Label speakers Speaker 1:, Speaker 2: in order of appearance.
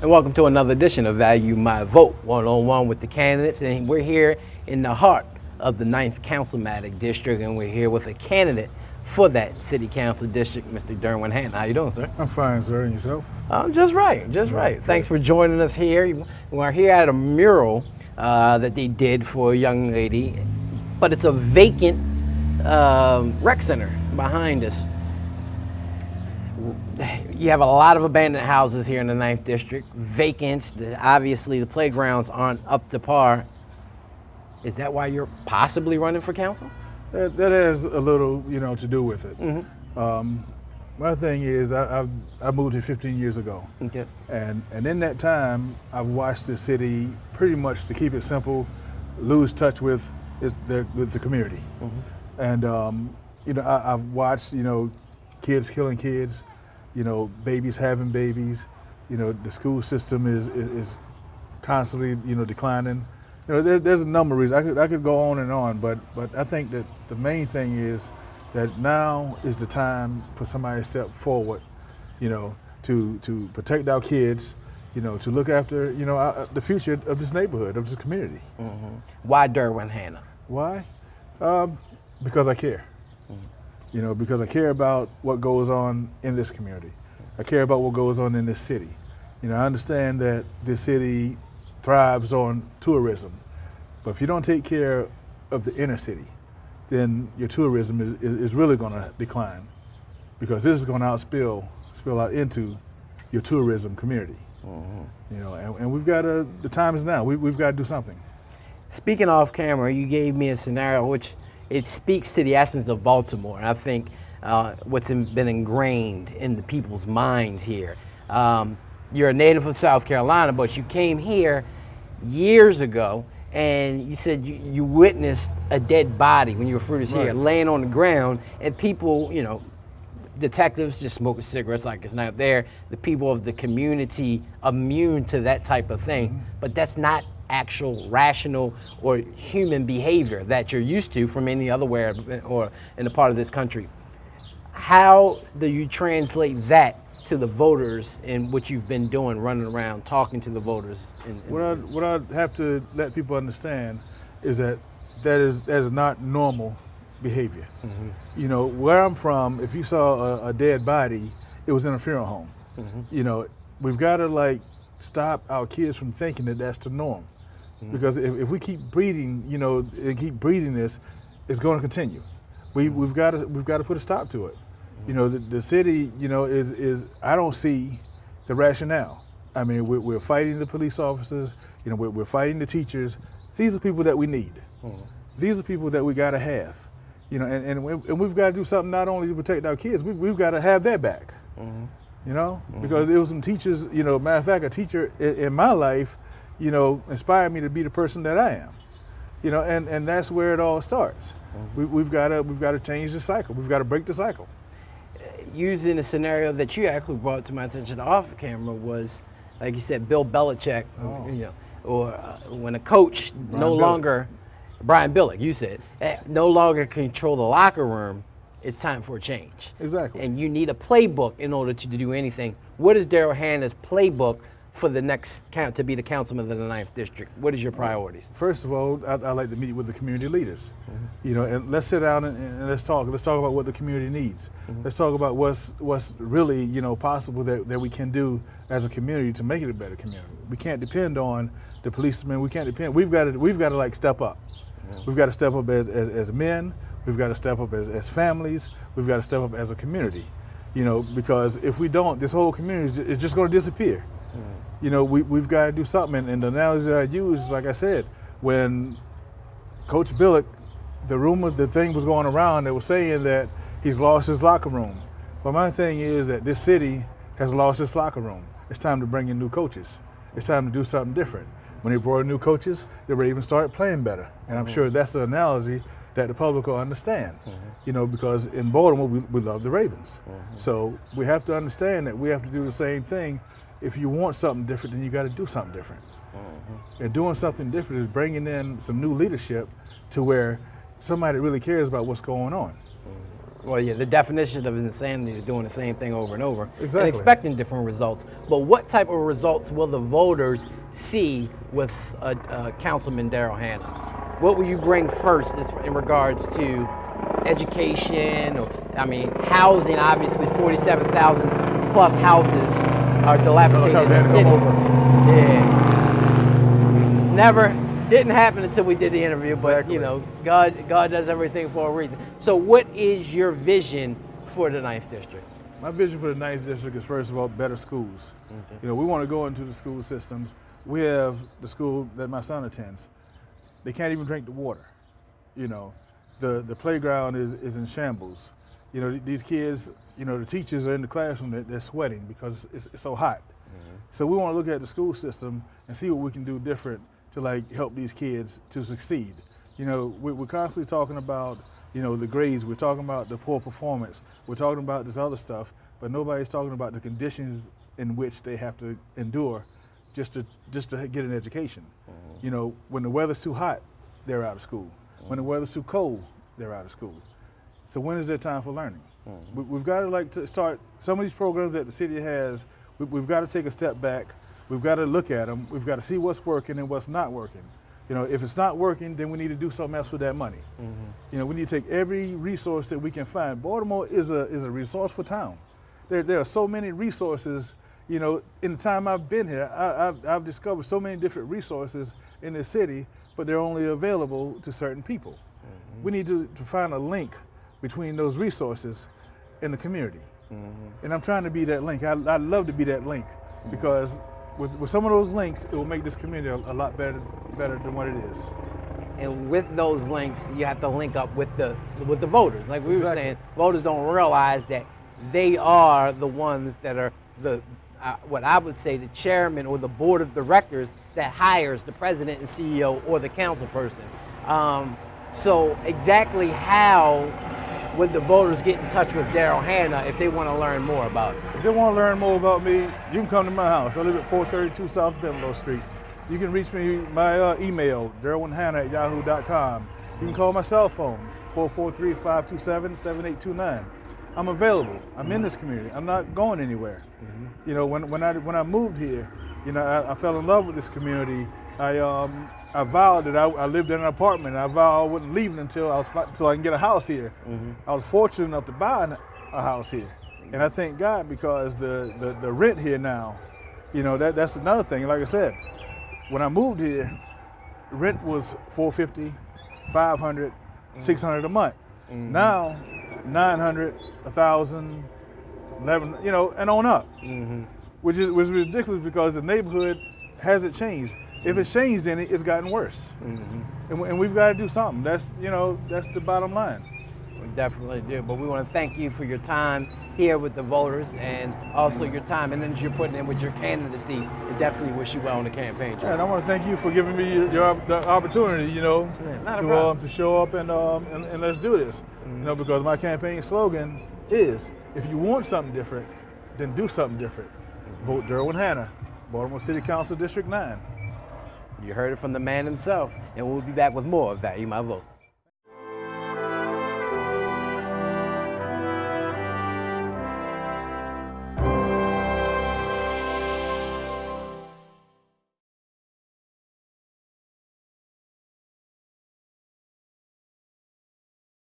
Speaker 1: And welcome to another edition of Value My Vote, one-on-one with the candidates. And we're here in the heart of the 9th Councilmatic District, and we're here with a candidate for that City Council District, Mr. Derwin. How you doing, sir?
Speaker 2: I'm fine, sir. And yourself?
Speaker 1: I'm just right. Thanks for joining us here. We're here at a mural that they did for a young lady, but it's a vacant rec center behind us. You have a lot of abandoned houses here in the 9th District, vacants. Obviously, the playgrounds aren't up to par. Is that why you're possibly running for council?
Speaker 2: That has a little, to do with it. Mm-hmm. My thing is, I moved here 15 years ago.
Speaker 1: Okay.
Speaker 2: And in that time, I've watched the city pretty much, to keep it simple, lose touch with the community. Mm-hmm. And, I've watched, kids killing kids, babies having babies, the school system is constantly, declining. There's a number of reasons. I could go on, but I think that the main thing is that now is the time for somebody to step forward, to protect our kids, to look after, the future of this neighborhood, of this community.
Speaker 1: Mm-hmm. Why Derwin Hanna?
Speaker 2: Why? Because I care. Because I care about what goes on in this community. I care about what goes on in this city. I understand that this city thrives on tourism, but if you don't take care of the inner city, then your tourism is really going to decline, because this is going to spill out into your tourism community. Mm-hmm. And we've got to, the time is now. We've got to do something.
Speaker 1: Speaking off camera, you gave me a scenario which it speaks to the essence of Baltimore. And I think what's been ingrained in the people's minds here. You're a native of South Carolina, but you came here years ago, and you said you witnessed a dead body when you were first here, laying on the ground, and people, detectives just smoking cigarettes like it's not there. The people of the community immune to that type of thing, mm-hmm. but that's not actual rational or human behavior that you're used to from any other where or in a part of this country. How do you translate that to the voters in what you've been doing, running around, talking to the voters?
Speaker 2: What I have to let people understand is that is not normal behavior. Mm-hmm. Where I'm from, if you saw a dead body, it was in a funeral home. Mm-hmm. We've got to stop our kids from thinking that that's the norm. Mm-hmm. Because if we keep breeding, and keep breeding this, it's going to continue. We've got to put a stop to it. The city, is I don't see the rationale. I mean, we're fighting the police officers. We're fighting the teachers. These are people that we need. Mm-hmm. These are people that we got to have. And we've got to do something not only to protect our kids. We've got to have their back. Mm-hmm. Mm-hmm. Because it was some teachers. Matter of fact, a teacher in my life, inspired me to be the person that I am. And that's where it all starts. Mm-hmm. We've got to change the cycle. We've got to break the cycle.
Speaker 1: Using a scenario that you actually brought to my attention off camera was, like you said, Bill Belichick, or when a coach Brian Billick, you said, no longer control the locker room, it's time for a change.
Speaker 2: Exactly.
Speaker 1: And you need a playbook in order to do anything. What is Derwin Hanna's playbook for the next to be the councilman of the 9th District? What is your priorities?
Speaker 2: First of all, I'd like to meet with the community leaders. Mm-hmm. And let's sit down and let's talk. Let's talk about what the community needs. Mm-hmm. Let's talk about what's really possible that we can do as a community to make it a better community. We can't depend on the policemen. We can't depend. We've got to step up. Mm-hmm. We've got to step up as men. We've got to step up as families. We've got to step up as a community. Because if we don't, this whole community is just going to disappear. We've got to do something. And the analogy that I use is, like I said, when Coach Billick, the thing was going around that was saying that he's lost his locker room. But my thing is that this city has lost its locker room. It's time to bring in new coaches. It's time to do something different. When they brought in new coaches, the Ravens started playing better. And I'm sure that's the analogy that the public will understand. Mm-hmm. Because in Baltimore, we love the Ravens. Mm-hmm. So we have to understand that we have to do the same thing. If you want something different, then you got to do something different. Mm-hmm. And doing something different is bringing in some new leadership to where somebody really cares about what's going on.
Speaker 1: Well, yeah, the definition of insanity is doing the same thing over and over
Speaker 2: Exactly.
Speaker 1: and expecting different results. But what type of results will the voters see with Councilman Daryl Hannah? What will you bring first in regards to education, or, I mean, housing? Obviously, 47,000 plus houses are dilapidated in the city. Yeah. Didn't happen until we did the interview,
Speaker 2: Exactly.
Speaker 1: but you know, God does everything for a reason. So what is your vision for the 9th District?
Speaker 2: My vision for the 9th District is, first of all, better schools.
Speaker 1: Okay.
Speaker 2: You know, we want to go into the school systems. We have the school that my son attends. They can't even drink the water. You know, the playground is in shambles. You know, these kids, you know, the teachers are in the classroom, they're sweating because it's so hot. So we want to look at the school system and see what we can do different to like help these kids to succeed. You know, we're constantly talking about, you know, the grades, we're talking about the poor performance, we're talking about this other stuff, but nobody's talking about the conditions in which they have to endure just to get an education. You know, when the weather's too hot, they're out of school. When the weather's too cold, they're out of school. So when is there time for learning? We've got to start some of these programs that the city has. We've got to take a step back. We've got to look at them. We've got to see what's working and what's not working. You know, if it's not working, then we need to do something else with that money. You know, we need to take every resource that we can find. Baltimore is a resourceful town. There are so many resources. You know, in the time I've been here, I've discovered so many different resources in this city, but they're only available to certain people. We need to find a link between those resources and the community. And I'm trying to be that link. I'd love to be that link, because with some of those links, it will make this community a lot better than what it is.
Speaker 1: And with those links, you have to link up with the voters. Like we were
Speaker 2: Exactly.
Speaker 1: saying, voters don't realize that they are the ones that are what I would say, the chairman or the board of directors that hires the president and CEO or the council person. So exactly how would the voters get in touch with Daryl Hannah if they want to learn more about it?
Speaker 2: If they want to learn more about me, you can come to my house. I live at 432 South Benlow Street. You can reach me, my email, derwinhannah@yahoo.com. You can call my cell phone, 443-527-7829. I'm available. I'm in this community. I'm not going anywhere. You know, when I moved here, you know, I fell in love with this community. I vowed that I lived in an apartment. I vowed I wouldn't leave until I can get a house here. I was fortunate enough to buy a house here, and I thank God, because the rent here now, you know, that's another thing. Like I said, when I moved here, rent was $450, $500, $600 a month. Now, $900, $1,000, $1,100, you know, and on up, which was ridiculous, because the neighborhood hasn't changed. If it's changed, then it's gotten worse, and we've got to do something. That's the bottom line.
Speaker 1: We definitely do, but we want to thank you for your time here with the voters, and also your time and then you're putting in with your candidacy, and definitely wish you well on the campaign trail.
Speaker 2: Yeah, and I want to thank you for giving me the opportunity, you know, to show up and let's do this. You know, because my campaign slogan is, if you want something different, then do something different. Vote Derwin Hannah, Baltimore City Council District 9.
Speaker 1: You heard it from the man himself, and we'll be back with more of that. You My Vote.